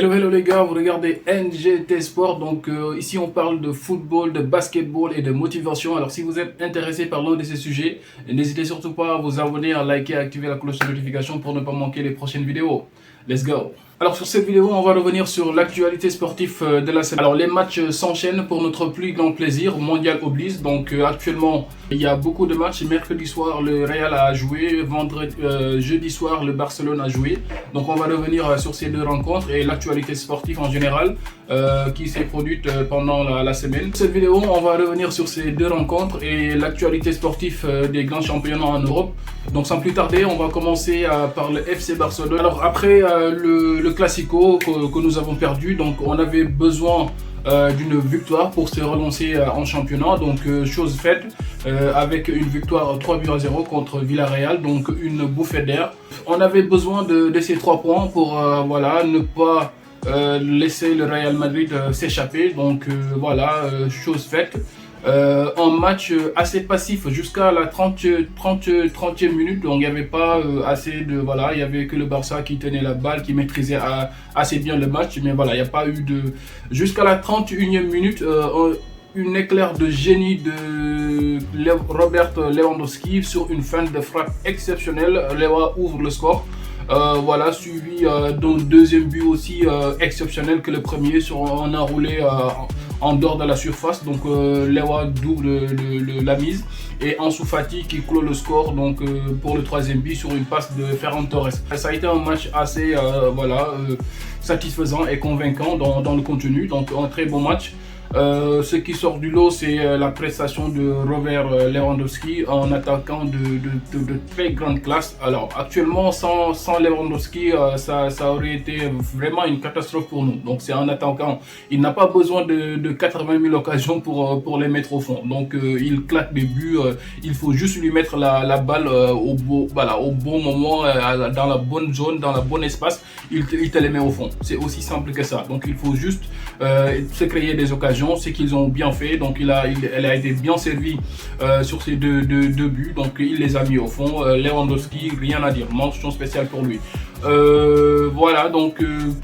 Hello les gars, vous regardez NGT Sport, donc ici on parle de football, de basketball et de motivation. Alors si vous êtes intéressé par l'un de ces sujets, n'hésitez surtout pas à vous abonner, à liker, à activer la cloche de notification pour ne pas manquer les prochaines vidéos. Let's go! Alors sur cette vidéo, on va revenir sur l'actualité sportive de la semaine. Alors les matchs s'enchaînent pour notre plus grand plaisir, mondial oblige. Donc actuellement, il y a beaucoup de matchs. Mercredi soir, le Real a joué. Jeudi soir, le Barcelone a joué. Donc on va revenir sur ces deux rencontres et l'actualité sportive en général qui s'est produite pendant la semaine. Dans cette vidéo, on va revenir sur ces deux rencontres et l'actualité sportive des grands championnats en Europe. Donc sans plus tarder, on va commencer par le FC Barcelone. Alors après le Classico que nous avons perdu, donc on avait besoin d'une victoire pour se relancer en championnat. Donc chose faite avec une victoire 3-0 contre Villarreal, donc une bouffée d'air. On avait besoin de ces 3 points pour voilà, ne pas laisser le Real Madrid s'échapper. Donc voilà, chose faite. Un match assez passif jusqu'à la 30e minute, donc il n'y avait pas assez de, voilà, il n'y avait que le Barça qui tenait la balle, qui maîtrisait assez bien le match, mais voilà, il n'y a pas eu de, jusqu'à la 31e minute, une éclair de génie de Robert Lewandowski sur une fin de frappe exceptionnelle. Lewa ouvre le score. Voilà, suivi d'un deuxième but aussi exceptionnel que le premier sur un enroulé en dehors de la surface. Donc Lewa double la mise et Ansu Fati qui clôt le score donc pour le troisième but sur une passe de Ferran Torres. Ça a été un match assez voilà, satisfaisant et convaincant dans le contenu, donc un très bon match. Ce qui sort du lot, c'est la prestation de Robert Lewandowski, un attaquant de très grande classe. Alors actuellement, sans Lewandowski, ça aurait été vraiment une catastrophe pour nous. Donc c'est un attaquant, il n'a pas besoin de 80 000 occasions pour les mettre au fond. Donc il claque des buts, il faut juste lui mettre la balle au bon moment, dans la bonne zone, dans le bon espace, il te les met au fond. C'est aussi simple que ça. Donc il faut juste se créer des occasions. C'est qu'ils ont bien fait, donc elle a été bien servie sur ces deux buts, donc il les a mis au fond. Lewandowski, rien à dire, mention spéciale pour lui. Voilà, donc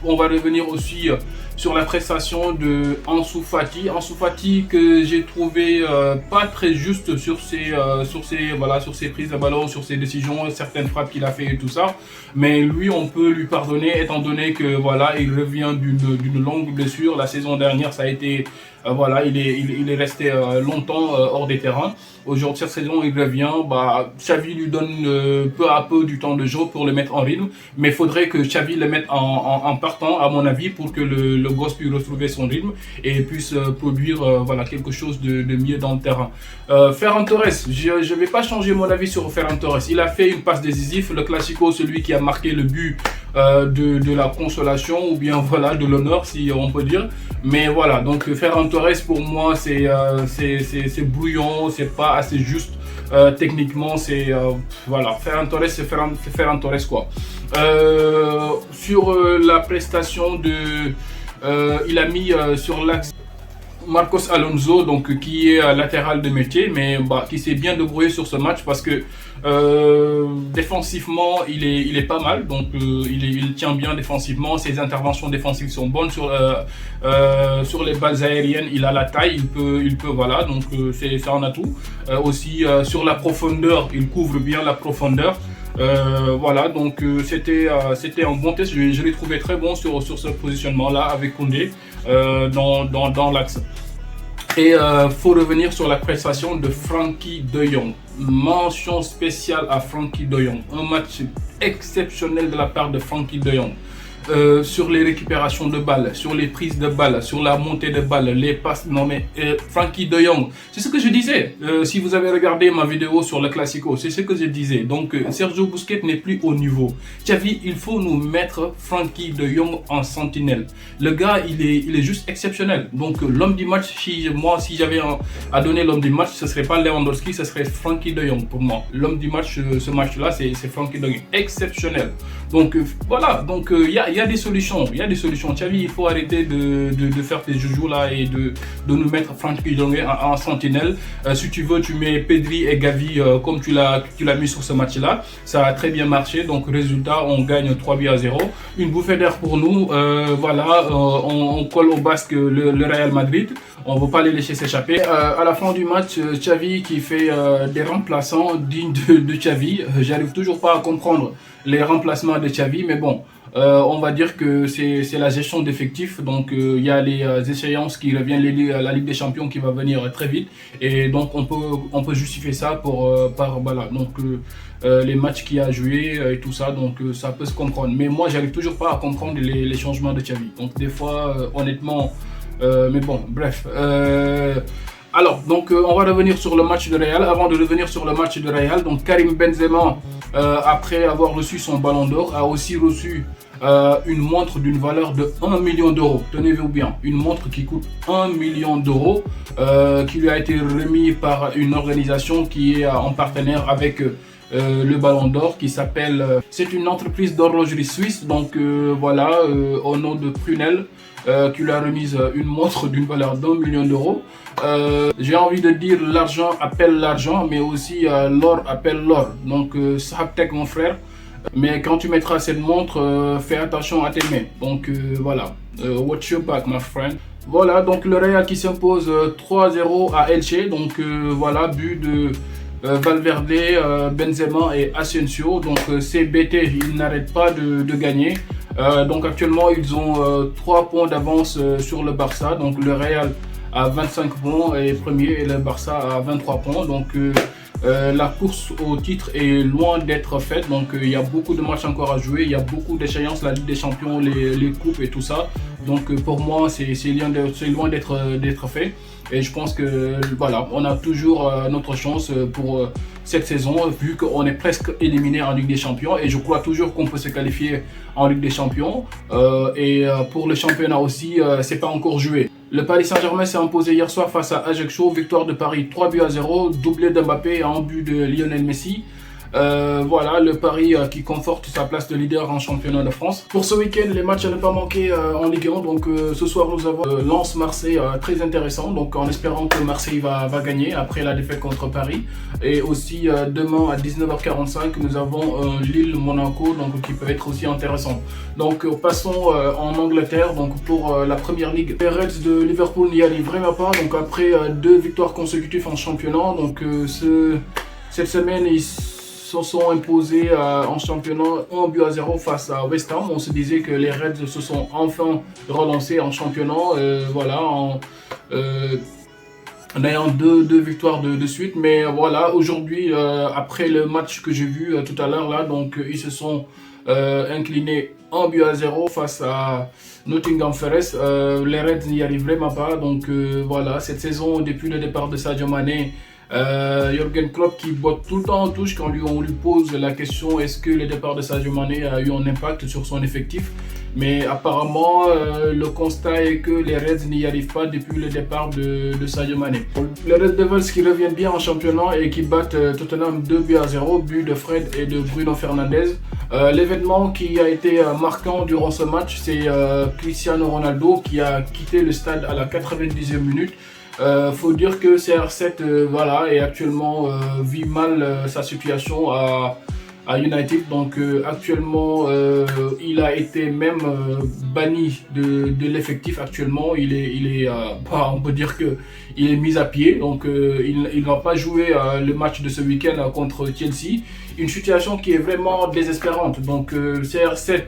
on va revenir aussi sur la prestation de Ansu Fati. Ansu Fati que j'ai trouvé pas très juste sur ses prises de ballon, sur ses décisions, certaines frappes qu'il a fait et tout ça. Mais lui, on peut lui pardonner étant donné que voilà, il revient d'une longue blessure. La saison dernière, ça a été voilà, il est resté longtemps hors des terrains. Aujourd'hui, cette saison, il revient. Xavi lui donne peu à peu du temps de jeu pour le mettre en rythme. Mais il faudrait que Xavi le mette en partant, à mon avis, pour que le gosse puisse retrouver son rythme et puisse produire voilà, quelque chose de mieux dans le terrain. Ferran Torres, je ne vais pas changer mon avis sur Ferran Torres. Il a fait une passe décisive. Le Classico, celui qui a marqué le but de la consolation ou bien voilà, de l'honneur, si on peut dire. Mais voilà, donc Ferran Torres, pour moi, c'est brouillon, c'est pas assez juste. Techniquement, c'est voilà, Ferran Torres, c'est Ferran Torres quoi. Sur la prestation de, il a mis sur l'axe Marcos Alonso, donc qui est latéral de métier, mais qui s'est bien débrouillé sur ce match parce que défensivement il est pas mal, donc il tient bien défensivement, ses interventions défensives sont bonnes sur les balles aériennes, il a la taille, il peut voilà, donc c'est ça en atout. Aussi sur la profondeur, il couvre bien la profondeur. Voilà, donc c'était un bon test, je l'ai trouvé très bon sur ce positionnement là avec Koundé dans l'axe. Et faut revenir sur la prestation de Frenkie de Jong. Mention spéciale à Frenkie de Jong. Un match exceptionnel de la part de Frenkie de Jong. Sur les récupérations de balles, sur les prises de balles, sur la montée de balles, les passes. Non mais Frenkie de Jong, c'est ce que je disais. Si vous avez regardé ma vidéo sur le Classico, c'est ce que je disais. Donc Sergio Busquets n'est plus au niveau. Xavi, il faut nous mettre Frenkie de Jong en sentinelle. Le gars, il est juste exceptionnel. Donc l'homme du match, si j'avais à donner l'homme du match, ce serait pas Lewandowski, ce serait Frenkie de Jong pour moi. L'homme du match, ce match-là, c'est Frenkie de Jong, exceptionnel. Donc voilà, donc il y y a des solutions. Il y a des solutions. Xavi, il faut arrêter de faire tes joujoux là et de nous mettre Frenkie de Jong en sentinelle. Si tu veux, tu mets Pedri et Gavi comme tu l'as mis sur ce match-là. Ça a très bien marché. Donc, résultat, on gagne 3-0. Une bouffée d'air pour nous. Voilà, on colle au basque le Real Madrid. On ne veut pas les laisser s'échapper. À la fin du match, Xavi qui fait des remplaçants dignes de Xavi. J'arrive toujours pas à comprendre les remplacements de Xavi, mais bon, on va dire que c'est la gestion d'effectifs. Donc, il y a les échéances qui reviennent, la Ligue des Champions qui va venir très vite. Et donc, on peut justifier ça par voilà, donc, les matchs qu'il a joués et tout ça. Donc, ça peut se comprendre. Mais moi, j'arrive toujours pas à comprendre les changements de Xavi. Donc, des fois, honnêtement, mais bon, bref. Alors, donc, on va revenir sur le match de Real. Avant de revenir sur le match de Real, donc Karim Benzema, après avoir reçu son ballon d'or, a aussi reçu une montre d'une valeur de 1 million d'euros. Tenez-vous bien, une montre qui coûte 1 million d'euros, qui lui a été remise par une organisation qui est en partenaire avec le ballon d'or, qui s'appelle... c'est une entreprise d'horlogerie suisse, donc voilà, au nom de Prunel, qui lui a remise une montre d'une valeur d'1 million d'euros. J'ai envie de dire l'argent appelle l'argent, mais aussi l'or appelle l'or. Donc Sahabtek mon frère, mais quand tu mettras cette montre, fais attention à tes mains. Donc voilà, watch your back my friend. Voilà, donc le Real qui s'impose 3-0 à Elche. Donc voilà, but de Valverde, Benzema et Asensio. Donc CBT, ils n'arrêtent pas de gagner. Donc actuellement ils ont 3 points d'avance sur le Barça. Donc le Real à 25 points est premier et le Barça à 23 points. Donc la course au titre est loin d'être faite. Donc il y a beaucoup de matchs encore à jouer. Il y a beaucoup d'échéances, la Ligue des Champions, les coupes et tout ça. Donc pour moi c'est loin d'être fait. Et je pense que voilà, on a toujours notre chance pour cette saison, vu qu'on est presque éliminé en Ligue des Champions. Et je crois toujours qu'on peut se qualifier en Ligue des Champions. Et pour le championnat aussi, c'est pas encore joué. Le Paris Saint-Germain s'est imposé hier soir face à Ajaccio. Victoire de Paris 3-0, doublé d'Mbappé en but de Lionel Messi. Voilà, le Paris qui conforte sa place de leader en championnat de France. Pour ce week-end, les matchs à ne pas manquer en Ligue 1. Donc ce soir, nous avons Lens-Marseille très intéressant. Donc en espérant que Marseille va gagner après la défaite contre Paris. Et aussi demain à 19h45, nous avons Lille-Monaco, donc qui peut être aussi intéressant. Donc passons en Angleterre. Donc pour la Première Ligue, les Reds de Liverpool n'y arrivent vraiment pas. Donc après 2 victoires consécutives en championnat. Donc cette semaine, ils se sont imposés en championnat 1-0 face à West Ham. On se disait que les Reds se sont enfin relancés en championnat, voilà, en ayant deux victoires de suite. Mais voilà, aujourd'hui, après le match que j'ai vu tout à l'heure là, donc ils se sont inclinés 1-0 face à Nottingham Forest. Les Reds n'y arrivent vraiment pas. Donc voilà, cette saison, depuis le départ de Sadio Mané, Jürgen Klopp qui botte tout le temps en touche quand on lui pose la question est-ce que le départ de Sadio Mané a eu un impact sur son effectif. Mais apparemment, le constat est que les Reds n'y arrivent pas depuis le départ de Sadio Mané. Les Red Devils qui reviennent bien en championnat et qui battent Tottenham 2-0, but de Fred et de Bruno Fernandes. L'événement qui a été marquant durant ce match, c'est Cristiano Ronaldo qui a quitté le stade à la 90e minute. Faut dire que CR7 voilà, et actuellement vit mal sa situation à United. Donc actuellement il a été même banni de l'effectif. Actuellement il est on peut dire que il est mis à pied. Donc il ne va pas jouer le match de ce week-end contre Chelsea. Une situation qui est vraiment désespérante. Donc CR7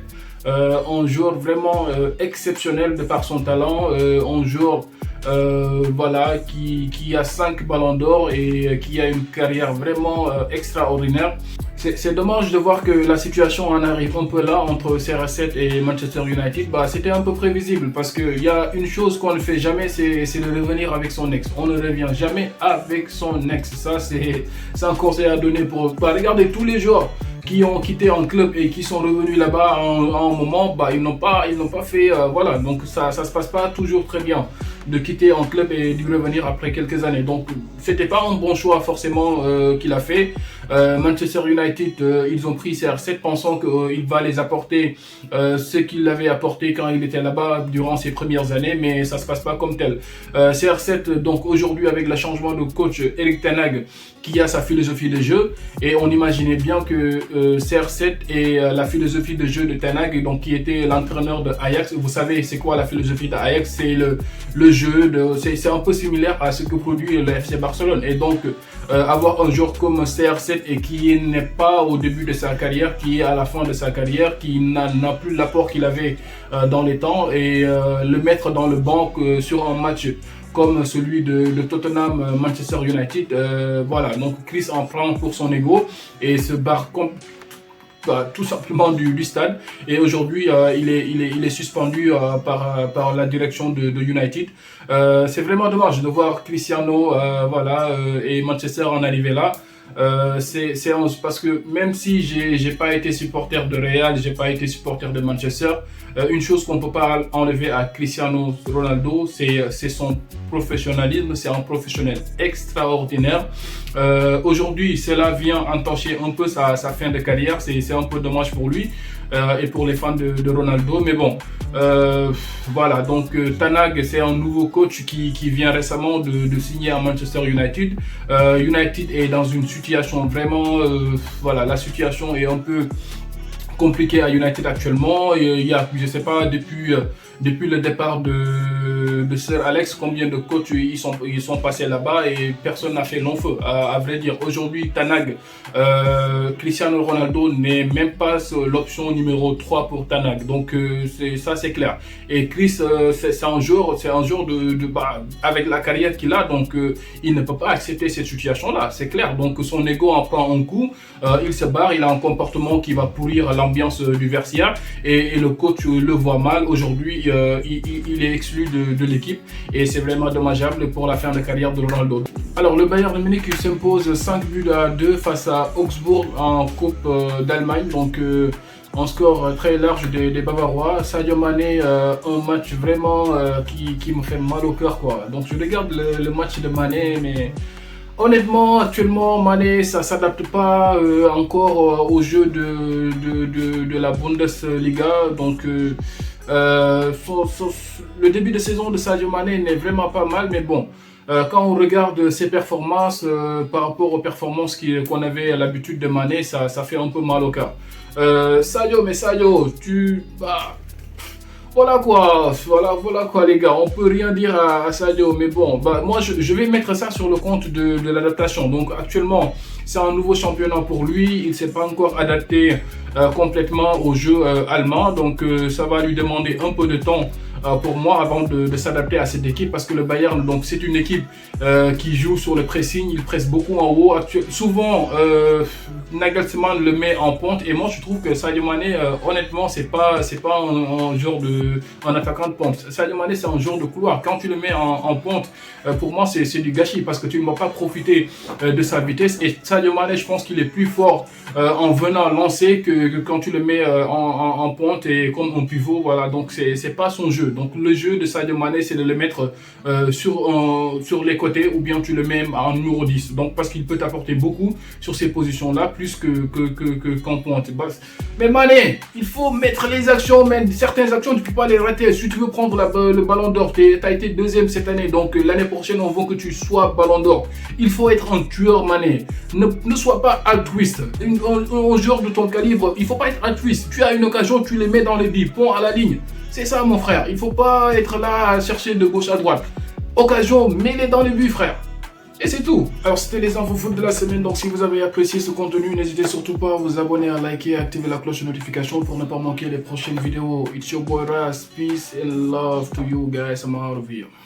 un joueur vraiment exceptionnel de par son talent, un joueur voilà, qui a 5 ballons d'or et qui a une carrière vraiment extraordinaire. C'est dommage de voir que la situation en arrive un peu là entre CR7 et Manchester United. C'était un peu prévisible parce qu'il y a une chose qu'on ne fait jamais, c'est de revenir avec son ex. On ne revient jamais avec son ex. Ça, c'est un conseil à donner pour... regardez tous les joueurs qui ont quitté un club et qui sont revenus là-bas en un moment, bah, ils n'ont pas fait, voilà, donc ça se passe pas toujours très bien de quitter un club et d'y revenir après quelques années. Donc c'était pas un bon choix forcément qu'il a fait. Manchester United, ils ont pris CR7 pensant qu'il va les apporter ce qu'il avait apporté quand il était là-bas durant ses premières années, mais ça se passe pas comme tel. CR7, donc aujourd'hui avec le changement de coach Erik ten Hag, qui a sa philosophie de jeu, et on imaginait bien que CR7 et la philosophie de jeu de ten Hag, donc qui était l'entraîneur de Ajax. Vous savez c'est quoi la philosophie de Ajax? C'est le jeu, c'est un peu similaire à ce que produit le FC Barcelone. Et donc avoir un joueur comme CR7 et qui n'est pas au début de sa carrière, qui est à la fin de sa carrière, qui n'a plus l'apport qu'il avait dans les temps, et le mettre dans le banc sur un match comme celui de Tottenham Manchester United, voilà, donc Chris en prend pour son ego et se barre tout simplement du stade. Et aujourd'hui il est suspendu par la direction de United. C'est vraiment dommage de voir Cristiano voilà, et Manchester en arriver là. Parce que même si j'ai pas été supporter de Real, j'ai pas été supporter de Manchester, une chose qu'on peut pas enlever à Cristiano Ronaldo, c'est son professionnalisme. C'est un professionnel extraordinaire. Aujourd'hui, cela vient entacher un peu sa fin de carrière. C'est un peu dommage pour lui et pour les fans de Ronaldo, mais bon, voilà. Donc ten Hag, c'est un nouveau coach qui vient récemment de signer à Manchester United. United est dans une situation vraiment, voilà, la situation est un peu compliqué à United actuellement. Il y a, je sais pas, depuis le départ de Sir Alex, combien de coachs ils sont passés là-bas et personne n'a fait long feu. À vrai dire, aujourd'hui, ten Hag, Cristiano Ronaldo n'est même pas l'option numéro 3 pour ten Hag. Donc ça c'est clair. Et Chris, c'est un joueur avec la carrière qu'il a, donc il ne peut pas accepter cette situation-là, c'est clair. Donc son ego en prend un coup, il se barre, il a un comportement qui va pourrir l'ambiance du vestiaire, et le coach le voit mal. Aujourd'hui, il est exclu de l'équipe, et c'est vraiment dommageable pour la fin de carrière de Ronaldo. Alors le Bayern de Munich s'impose 5-2 face à Augsbourg en Coupe d'Allemagne, donc un score très large des Bavarois. Sadio Mané, un match vraiment qui me fait mal au cœur, quoi. Donc je regarde le match de Mané, mais honnêtement, actuellement, Mané, ça ne s'adapte pas encore au jeu de la Bundesliga. Donc le début de saison de Sadio Mané n'est vraiment pas mal, mais bon, quand on regarde ses performances par rapport aux performances qu'on avait l'habitude de Mané, ça fait un peu mal au cœur. Sadio, voilà quoi les gars, on peut rien dire à Sadio, mais bon, moi je vais mettre ça sur le compte de l'adaptation. Donc actuellement, c'est un nouveau championnat pour lui, il ne s'est pas encore adapté complètement au jeu allemand, donc ça va lui demander un peu de temps pour moi avant de s'adapter à cette équipe, parce que le Bayern, donc c'est une équipe qui joue sur le pressing, il presse beaucoup en haut. Souvent Nagelsmann le met en pointe, et moi je trouve que Sadio Mané, honnêtement, c'est pas un genre un attaquant de pointe. Sadio Mané, c'est un joueur de couloir. Quand tu le mets en pointe, pour moi c'est du gâchis, parce que tu ne vas pas profiter de sa vitesse. Et Sadio Mané, je pense qu'il est plus fort en venant lancer que quand tu le mets en pointe et comme un pivot. Voilà, donc c'est pas son jeu. Donc le jeu de Sadio Mané, c'est de le mettre sur les côtés, ou bien tu le mets en numéro 10. Donc parce qu'il peut t'apporter beaucoup sur ces positions-là, plus qu'en pointe. Mais Mané, il faut mettre les actions, mais certaines actions, tu ne peux pas les rater. Si tu veux prendre le ballon d'or, tu as été deuxième cette année, donc l'année prochaine, on veut que tu sois ballon d'or. Il faut être un tueur, Mané. Ne sois pas altruiste. Un joueur de ton calibre, il ne faut pas être altruiste. Tu as une occasion, tu les mets dans les billes, point à la ligne. C'est ça, mon frère. Il ne faut pas être là à chercher de gauche à droite. Occasion, mets-les dans les buts, frère. Et c'est tout. Alors c'était les infos foot de la semaine. Donc si vous avez apprécié ce contenu, n'hésitez surtout pas à vous abonner, à liker, à activer la cloche de notification pour ne pas manquer les prochaines vidéos. It's your boy Ras. Peace and love to you guys. I'm out of here.